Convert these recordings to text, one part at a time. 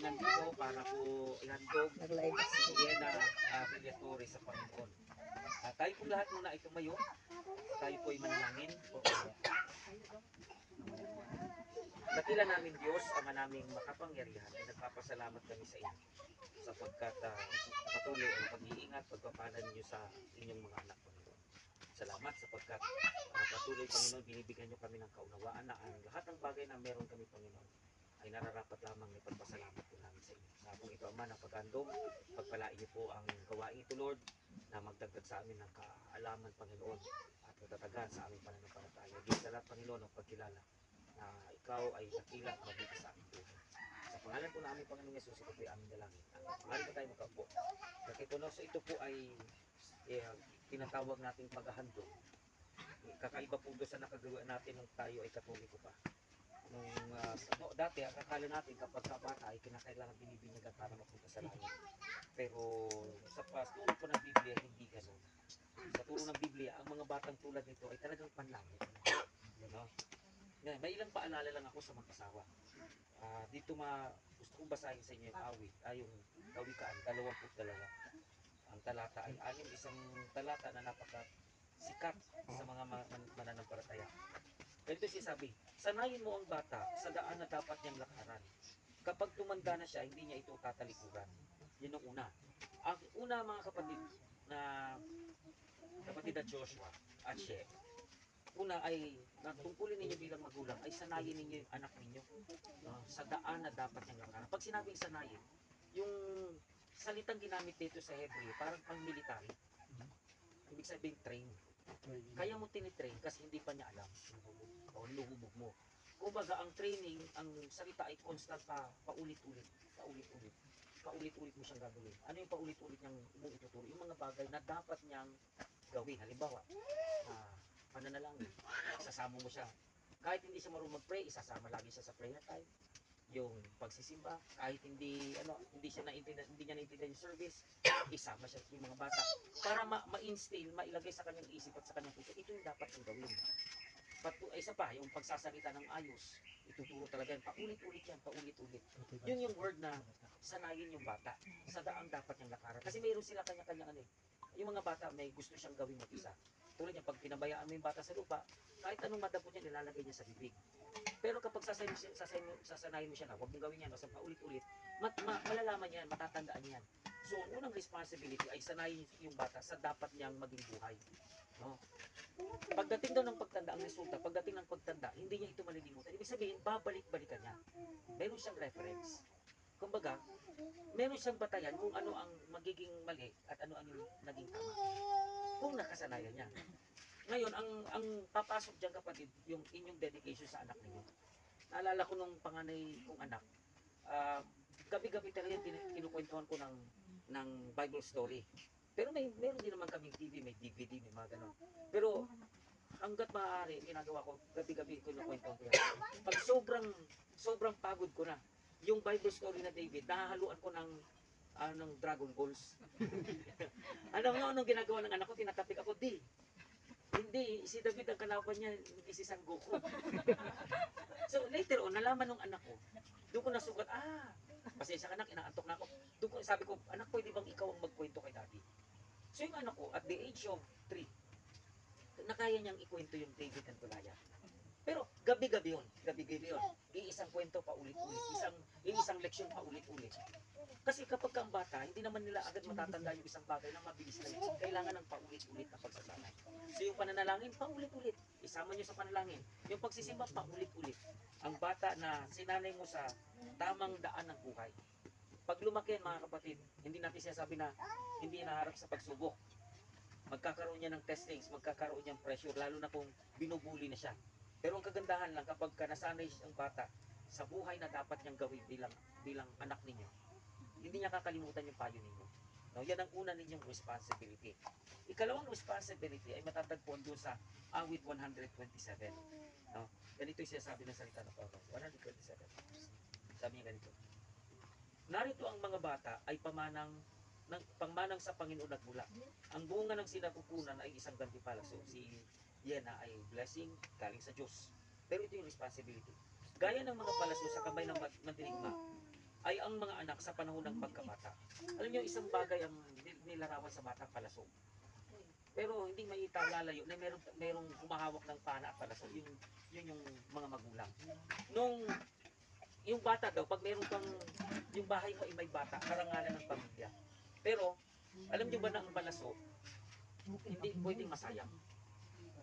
nandito para po ihandog Nag-live. si Yena Villatory sa Panginoon. Tayo po lahat muna ay tumayo. Tayo po ay manalangin. Dakila namin Diyos, Ama naming makapangyarihan, ay nagpapasalamat kami sa inyo sapagkat patuloy ang pag-iingat, pagpapala ninyo sa inyong mga anak, Panginoon. Salamat sapagkat patuloy, Panginoon, binibigyan nyo kami ng kaunawaan na ang lahat ng bagay na meron kami, Panginoon, ay nararapat lamang na ipagpasalamat po namin sa inyo. Sa akong ito, Ama, ng paghandog, pagpalain niyo po ang gawain ito, Lord, na magdagdag sa amin ng kaalaman, Panginoon, at matatagan sa aming pananampalataya. Di sa lahat, Panginoon, ang pagkilala na ikaw ay dakila at mabuti sa aming buhay. Sa pangalan po namin, Panginoong Yesus, ito po ay aming dalangin. Maaari po tayo magkaupo. Nakitunaw sa ito po ay tinatawag nating paghahandog. Kakaiba po doon sa nakagawa natin nung tayo ay katoliko pa. Dati, akala natin kapag kabata ay kinakailangan binibinyagan para mapunta sa langit. Pero sa turo po ng Biblia, hindi ganun. Sa turo ng Biblia, ang mga batang tulad nito ay talagang panlangit. No? May ilang paalala lang ako sa mag-asawa. Gusto kong basahin sa inyo yung awit, yung Kawikaan 22. Ang talata ay isang talata na napakasikat sa mga mananampalataya. Ito siya sabi, sanayin mo ang bata sa daan na dapat niyang lakaran. Kapag tumanda na siya, hindi niya ito tatalikuran. Yun ang una. Ang una, mga kapatid na Joshua at She, una ay tungkulin ninyo bilang magulang ay sanayin ninyo yung anak ninyo sa daan na dapat niyang lakaran. Pag sinabing sanayin, yung salitang ginamit dito sa Hebreo, parang pang-military. Ibig sabihin train. Kaya mo tinitrain kasi hindi pa niya alam. O luhubog mo. Kumbaga ang training, ang salita ay constant paulit-ulit. Paulit-ulit mo siyang gagawin. Ano yung paulit-ulit niyang mong ituturo? Yung mga bagay na dapat niyang gawin. Halimbawa, pananalangin. Isasama mo siya. Kahit hindi siya marunong mag-pray, isasama lagi siya sa prayer time. Yung pagsisimba, kahit hindi niya naintindihan yung service, isama siya sa mga bata para ma-instill, mailagay sa kanyang isip at sa kanyang puso, ito yung dapat yung gawin. Isa pa, yung pagsasalita ng ayos, ituturo talaga yan, paulit-ulit. Yun yung word na sanayin yung bata sa daang dapat niyang lakaran. Kasi mayroon sila kanya-kanya yung mga bata may gusto siyang gawin mag-isa. Tulad niya, pag pinabayaan mo yung bata sa lupa, kahit anong madapot niya, nilalagay niya sa bibig. Pero kapag sasanayin mo siya na, huwag mong gawin yan, basta paulit-ulit, malalaman yan, matatandaan yan. So, ang unang responsibility ay sanayin yung bata sa dapat niyang maging buhay. No? Pagdating daw ng pagtanda, ang resulta, pagdating ng pagtanda, hindi niya ito malilimutan. Ibig sabihin, babalik-balikan niya. Meron siyang reference. Kumbaga, meron siyang batayan kung ano ang magiging mali at ano ang naging tama. Kung nakasanayan niya. Ngayon, ang papasok dyan, kapatid, yung inyong dedication sa anak ninyo. Naalala ko nung panganay kong anak, gabi-gabi talaga kinukwentuhan ko ng Bible story. Pero meron din naman kaming TV, may DVD, may mga ganon. Pero hanggat maaari, ginagawa ko, gabi-gabi kinukwentuhan ko yan. Pag sobrang pagod ko na, yung Bible story na David, nahahaluan ko ng Dragon Balls. Anong ginagawa ng anak ko, tinatapik ako, hindi, si David ang kalaban niya, hindi si San Goku. So later on, nalaman ng anak ko, doon ko nasugat, pasensya ka na, inaantok na ako. Doon ko, sabi ko, anak, pwede bang ikaw ang magkwento kay daddy? So yung anak ko, at the age of 3, nakaya niyang ikwento yung David and Goliath. Pero gabi-gabi yun. Iisang kwento paulit-ulit, isang leksyon paulit-ulit. Kasi kapag kang bata, hindi naman nila agad matatanda yung isang bagay na mabilis na yun. Kailangan ng paulit-ulit na pagsasanay. So yung pananalangin, paulit-ulit. Isama nyo sa panalangin. Yung pagsisimba, paulit-ulit. Ang bata na sinanay mo sa tamang daan ng buhay. Pag lumaki yan, mga kapatid, hindi natin sinasabi na hindi naharap sa pagsubok. Magkakaroon niya ng testings, magkakaroon niya ng pressure, lalo na kung binubuli na siya. Pero ang kagandahan lang, kapag nasanay ang bata sa buhay na dapat niyang gawin bilang anak ninyo, hindi niya kakalimutan yung payo ninyo. No, yan ang una ninyong responsibility. Ikalawang responsibility ay matatagpuan doon sa awit 127. No? Ganito yung sinasabi ng salita ng Panginoon. 127. Sabi niya ganito. Narito ang mga bata ay pangmanang sa Panginoon nagmula. Ang bunga ng sinapupunan ay isang gantimpala. So si Yena ay blessing galing sa Diyos. Pero ito yung responsibility. Gaya ng mga palasyo sa kamay ng mandirigma, ay ang mga anak sa panahon ng pagkabata. Alam niyo, isang bagay ang nilarawan sa batang palaso. Pero hindi maitalalayo na merong humahawak ng pana at palaso. Yun yung mga magulang. Nung yung bata daw, pag meron kang, yung bahay mo ay may bata, karangalan ng pamilya. Pero, alam niyo ba na ang palaso, hindi pwedeng masayang.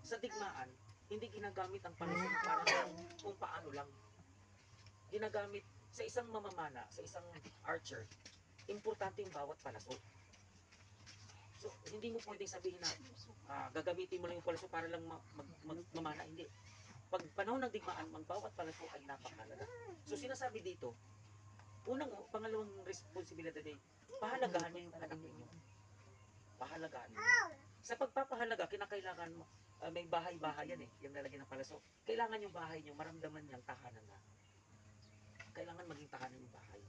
Sa digmaan, hindi ginagamit ang palaso para kung paano lang. Ginagamit sa isang mamamana, sa isang archer, importante yung bawat palaso. So, hindi mo pwedeng sabihin na gagamitin mo lang yung palaso para lang mamana. Hindi. Pag panahon ng digmaan, ang bawat palaso ay napakahalaga. So, sinasabi dito, pangalawang responsibilidad ay pahalagahan niya yung anak ninyo. Pahalagahan niyo. Sa pagpapahalaga, kinakailangan mo, may bahay-bahay yan yung lalagyan ng palaso. Kailangan yung bahay niyo, maramdaman niyang tahanan na. Kailangan maging tahanan yung bahay.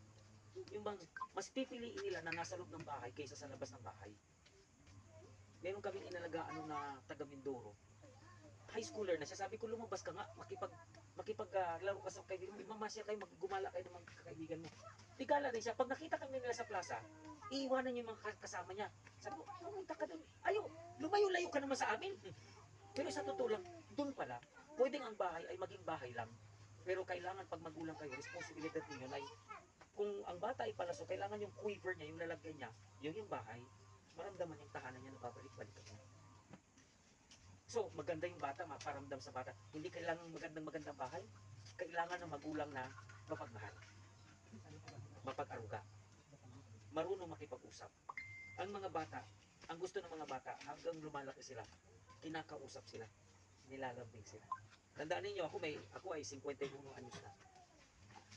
Yung bang, mas pipiliin nila na nasa loob ng bahay kaysa sa labas ng bahay. Meron kaming inalagaan na taga Mindoro. High schooler na siya. Sabi ko, lumabas ka nga, makipaglaro ka sa kaibigan mo, mamasya kayo, gumala kayo ng mga kaibigan mo. Tigala rin siya. Pag nakita kami nila sa plaza, iiwanan niya yung mga kasama niya. Sabi ko, pumunta ka doon. Ayaw, lumayo-layo ka naman sa amin. Pero sa totoo lang, doon pala, pwedeng ang bahay ay maging bahay lang. Pero kailangan pag magulang kayo, responsibilidad ninyo na kung ang bata ay palaso, kailangan yung quiver niya, yung lalagyan niya, yung bahay, maramdaman yung tahanan niya na babalik-balik niya. So, maganda yung bata, maparamdam sa bata. Hindi kailangan magandang bahay. Kailangan ng magulang na mapagmahal, mapag-aruga, marunong makipag-usap. Ang mga bata, ang gusto ng mga bata, hanggang lumalaki sila, kinakausap sila, nilalambing sila. Tandaan ninyo, ako ay 51 anyos na.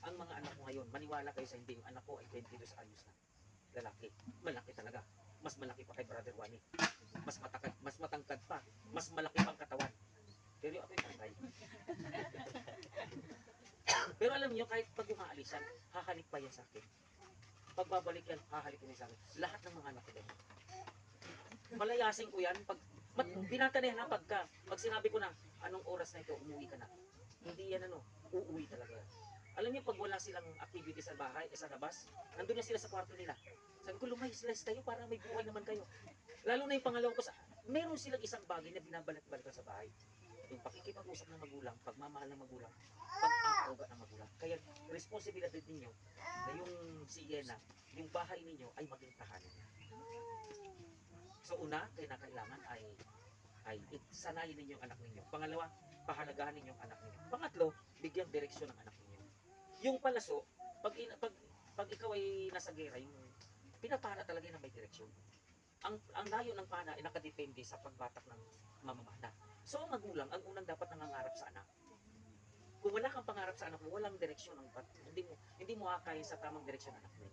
Ang mga anak ko ngayon, maniwala kayo sa hindi, yung anak ko ay 22 anyos na. Lalaki, malaki talaga. Mas malaki pa kay Brother Wani. Mas matangkad pa. Mas malaki pang katawan. Pero ako yung tangkay. Pero alam niyo, kahit pag umaalis yan, hahalik pa yan sa akin. Pagbabalik yan, hahalik yan sa akin. Lahat ng mga anak ko din. Malayasin ko yan. Binatanayan na pag sinabi ko na, anong oras na ito, umuwi ka na. Hindi yan uuwi talaga. Alam niyo, pag wala silang activity sa bahay, sa labas, nandun na sila sa kwarto nila. Sabi ko, lumayas kayo para may buhay naman kayo. Lalo na yung pangalawa ko, meron silang isang bagay na binabalik-balik sa bahay. Yung pakikipag-usap ng magulang, pagmamahal ng magulang, pag-aaruga ng magulang. Kaya, responsibilidad ninyo na yung si Yena, yung bahay ninyo ay maging tahanan niya. So, una, kailangan ay sanayin ninyo ang anak ninyo. Pangalawa, pahalagahan ninyo ang anak ninyo. Pangatlo, bigyan direksyon ng anak ninyo. Yung palaso, pag ikaw ay nasa gera, yung pinapana talaga ng may direksyon. Ang layo ng pana ay nakadepende sa pagbatak ng mamamana. So, ang magulang, ang unang dapat nangangarap sa anak. Kung wala kang pangarap sa anak mo, walang direksyon, hindi mo hakay sa tamang direksyon ng anak mo.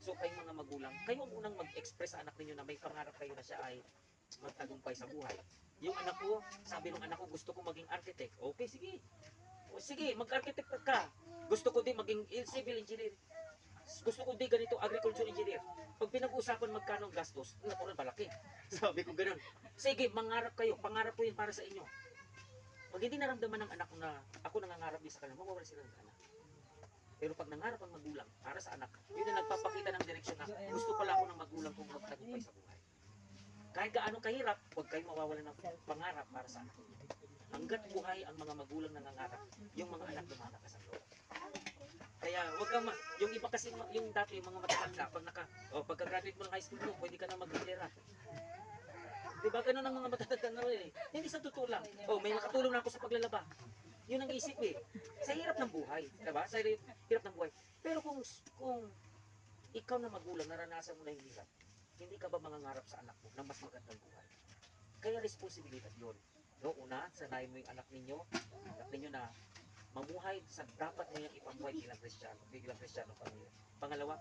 So, kayong mga magulang, kayo ang unang mag-express sa anak ninyo na may pangarap kayo na siya ay magtagumpay sa buhay. Yung anak ko, sabi ng anak ko, gusto ko maging architect. Okay, sige. Sige, mag-architect ka. Gusto ko din maging civil engineer. Gusto ko din ganito, agriculture engineer. Pag pinag-usapan magkano ang gastos, natural malaki. Sabi ko ganoon. Sige, mangarap kayo. Pangarap ko yun para sa inyo. Pag hindi naramdaman ng anak na ako nangangarap din sa kanila, mawawala sila ng anak. Pero pag nangarap ang magulang para sa anak, yun na nagpapakita ng direksyon na gusto pala ako ng magulang kong magtagumpay sa buhay. Kahit gaano kahirap, huwag kayo mawawala ng pangarap para sa anak. Hanggat buhay ang mga magulang nangangarap, yung mga anak lumalakas ang loob. Kaya wag kang yung iba kasi yung dati yung mga matatanda pagka-graduate mo ng high school mo, pwede ka na mag-hilera. Diba ganun ang mga matatanda na rin eh. Hindi sa totoo lang. May nakatulong na ako sa paglalaba. Yun ang isip eh. Sa hirap ng buhay, diba? Sa hirap ng buhay. Pero kung ikaw na magulang, naranasan mo na yung hirap, hindi ka ba mangangarap sa anak mo ng mas magandang buhay? Kaya responsibilidad yun. No, una, sanayin mo yung anak ninyo na mamuhay sa dapat mo yung ipamuhay bilang Kristiyano pamilya. Pangalawa,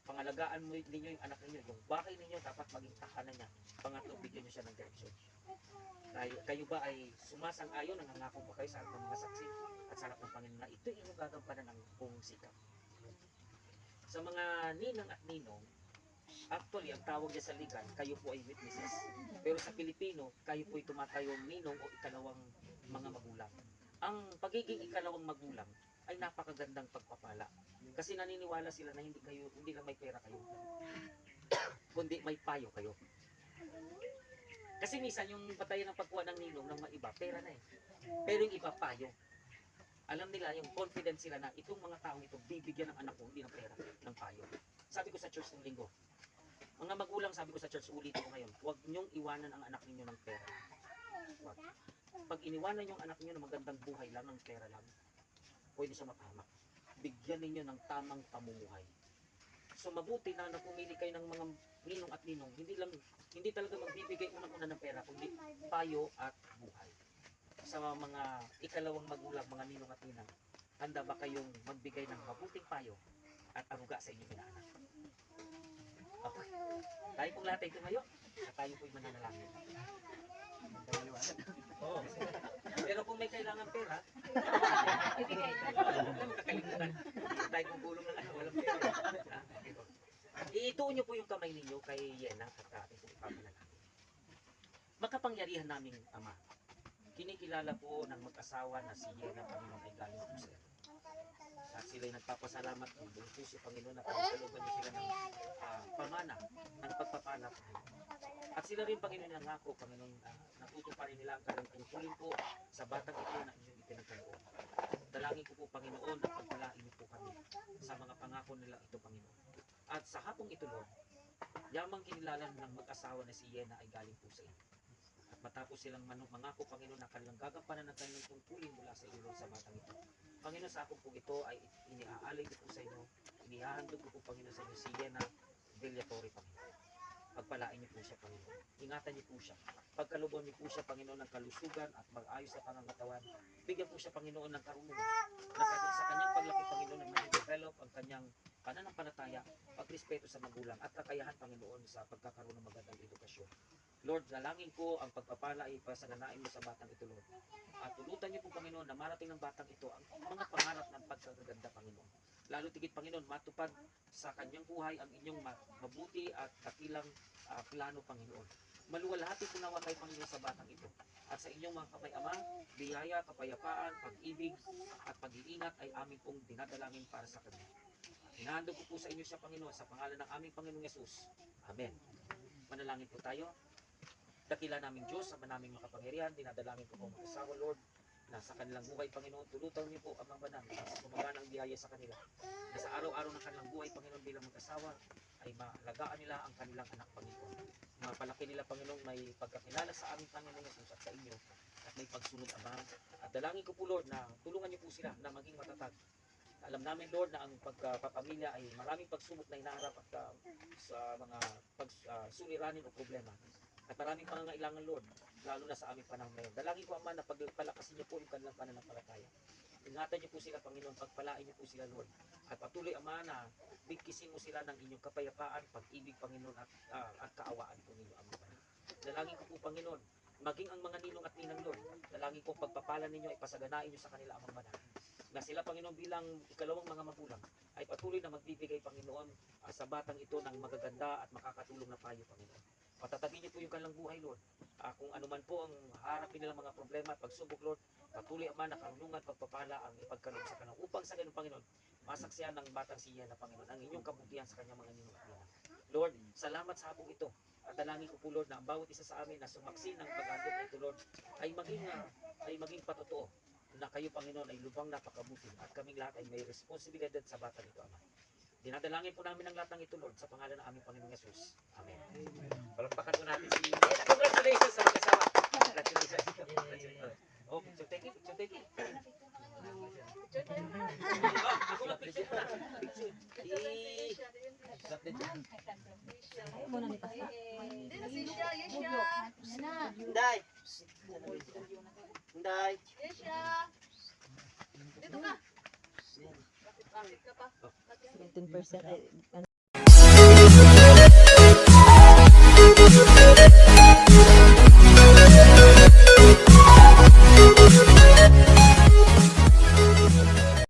pangalagaan mo ninyo yung anak ninyo, yung bahay ninyo dapat maging tahanan niya. Pangatlo, bigyan niyo siya ng direksyon. Kayo ba ay sumasang-ayon, nangangako ba kayo sa harap ng mga saksi at sa harap ng Panginoon na ito inyong gagampanan ng buong sikap? Sa mga ninang at ninong, actually, ang tawag niya sa ligan, kayo po ay witnesses. Pero sa Pilipino, kayo po ay tumatayong ninong o ikalawang mga magulang. Ang pagiging ikalawang magulang ay napakagandang pagpapala. Kasi naniniwala sila na hindi lang may pera kayo, kundi may payo kayo. Kasi minsan yung batayan ng pagkuha ng ninong ng mga iba, pera na eh. Pero yung iba, payo. Alam nila, yung confidence sila na itong mga taong ito, bibigyan ng anak ko, hindi ng pera, ng payo. Sabi ko sa church ng linggo, mga magulang, sabi ko sa church, ulitin ko ngayon, huwag niyong iwanan ang anak ninyo ng pera. Huwag. Pag iniwanan yung anak niyo ng magandang buhay lang, ng pera lang, pwede siya mapahamak. Bigyan ninyo ng tamang pamumuhay. So mabuti na pumili kayo ng mga ninong at ninong, hindi talaga magbibigay unang-una ng pera, kundi payo at buhay. Sa mga ikalawang magulang, mga ninong at ninang, handa ba kayong magbigay ng mabuting payo at aruga sa inyong inaanak? Okay. Tayo pong lahat ay tumayo at tayo po'y mananalangin. Oo. Pero kung may kailangan pera, ibigay. Kakalimutan. Tayo pong gulong ng walang pera. Iituon niyo po yung kamay ninyo kay Yena at ating pong ipapanalangin. Makapangyarihan naming Ama, kinikilala po ng mag-asawa na si Yena, Panginoon, ay galing po sa iyo. At sila'y nagpapasalamat ng buong puso, Panginoon, na pagkalugan niyo sila ng pamana, ng pagpapala, Panginoon. At sila rin, Panginoon, nangako, Panginoon, natutuparin nila ang kanilang tungkulin po sa batang ito na inyong ipinagkaloob. Dalangin ko po, Panginoon, na pagpalain niyo po kami sa mga pangako nila ito, Panginoon. At sa hapong ito, Lord, yamang kinilala ng mag-asawa na si Yena ay galing po sa iyo. At matapos silang mangako, Panginoon, na kanilang gagampanan ng kanilang tungkulin mula sa iyo, Lord, sa batang ito. Panginoon, sa hapong po ito ay iniaalay ko po sa inyo, inihahandog ko po, Panginoon, sa inyo si Yena Villatorre, Panginoon. Pagpalain niyo po siya, Panginoon. Ingatan niyo po siya. Pagkalubon niyo po siya, Panginoon, ng kalusugan at mag-ayos sa pangangatawan. Bigyan po siya, Panginoon, ng karunungan. Sa kanyang paglaki, Panginoon, na ma-develop ang kanyang pananampalataya, pagrespeto sa magulang at kakayahan, Panginoon, sa pagkakaroon ng magandang edukasyon. Lord, dalangin ko ang pagpapala ay pasaganain mo sa batang ito, Lord. At tulutan niyo po, Panginoon, na marating ng batang ito ang mga pangarap ng pagkaganda, Panginoon. Lalo tigit, Panginoon, matupad sa kanyang buhay ang inyong mabuti at dakilang plano, Panginoon. Maluwalhati po nawa kayo, Panginoon, sa batang ito. At sa inyong mga kamay-ama, biyaya, kapayapaan, pag-ibig at pag-iingat ay aming pong dinadalangin para sa kanya. Hinahandog ko po sa inyo siya, Panginoon, sa pangalan ng aming Panginoong Yesus. Amen. Manalangin po tayo. Dakila naming Diyos, sa manaming makapangyarihan, dinadalangin ko po mag-asawa, Lord, na sa kanilang buhay, Panginoon, tulutan niyo po ang mga banal na sa gumaganang biyaya sa kanila. Na sa araw-araw ng kanilang buhay, Panginoon, bilang mag-asawa, ay maalagaan nila ang kanilang anak, Panginoon. Mapalaki nila, Panginoon, may pagkakilala sa aming Panginoon Yesus at sa inyo, at may pagsunod, Ama. At dalangin ko po, Lord, na tulungan niyo po sila na maging matatag. Alam namin, Lord, na ang pagpapamilya ay maraming pagsubok na hinaharap at sa mga suliranin o problema. At maraming pangangailangan, Lord, lalo na sa aming panahon ngayon. Dalangin ko, Ama, na pagpalakasin niyo po yung kanilang pananampalataya. Ingatan niyo po sila, Panginoon, pagpalain niyo po sila, Lord. At patuloy, Ama, na bigkisin mo sila ng inyong kapayapaan, pag-ibig, Panginoon, at kaawaan po ninyo, Ama. Dalangin ko po, Panginoon, maging ang mga ninong at ninang, Lord, dalangin ko pagpapala ninyo ay pasaganain niyo sa kanila, Amang Banal. Na sila, Panginoon, bilang ikalawang mga magulang, ay patuloy na magbibigay, Panginoon, sa batang ito ng magaganda at makakatulong na payo, Panginoon. Patatagin niyo po yung kanilang buhay, Lord. Kung anuman po ang harapin nilang mga problema at pagsubok, Lord, patuloy, Ama, na karunungan, pagpapala ang ipagkaloob sa kanilang. Upang sa ganun, Panginoon, masaksiyan ng batang si Yena, Panginoon, ang inyong kabutihan sa kanyang mga ninong at ninang. Lord, salamat sa hapong ito. At dalangin ko po, Lord, na ang bawat isa sa amin na sumaksi ng pag-handog na ito, Lord, ay maging patotoo na kayo, Panginoon, ay lubang napakabuti at kaming lahat ay may responsibilidad sa batang ito, Ama. Dinadalangin po namin ang lahat ng ito, Lord, sa pangalan ng aming Panginoong Yesus. Amen. Palakpakan po natin si Yena. Congratulations sa mag-asawa. Congratulations. Oh, picture taking. Ako lang picture na. Picture. Muna ni Pasta. Hindi na si Isha, Yesha. Hinday. Hinday. Yesha. Dito ka. Bakit ka pa? 17% ay ano